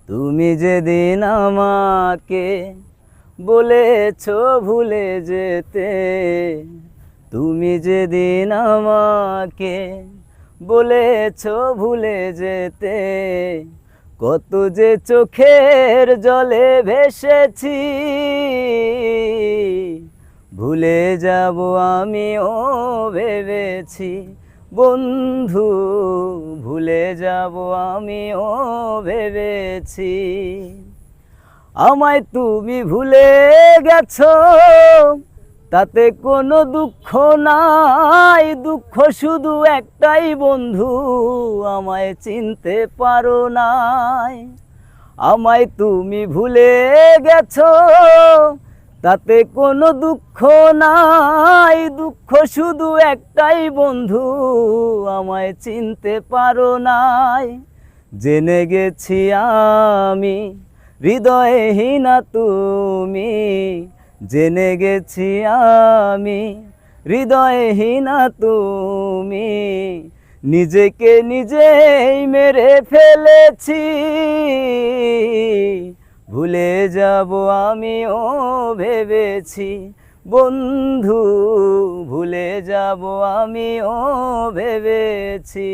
তুমি যেদিন আমাকে বলেছ ভুলে যেতে, তুমি যেদিন আমাকে বলেছ ভুলে যেতে, কত যে চোখের জলে ভেসেছি, ভুলে যাব আমিও ভেবেছি বন্ধু, ভুলে যাব আমিও ভেবেছি। আমায় তুমি ভুলে গেছো তাতে কোনো দুঃখ নাই, দুঃখ শুধু একটাই বন্ধু, আমায় চিনতে পারো নাই। আমায় তুমি ভুলে গেছো তাতে কোনো দুঃখ নাই, দুঃখ শুধু একটাই বন্ধু, আমায় চিনতে পারো নাই। জেনে গেছি আমি হৃদয়হীনা তুমি, জেনে গেছি আমি হৃদয়হীনা তুমি, নিজেকে নিজেই মেরে ফেলেছি, ভুলে যাব আমিও ভেবেছি বন্ধু, ভুলে যাব আমিও ভেবেছি।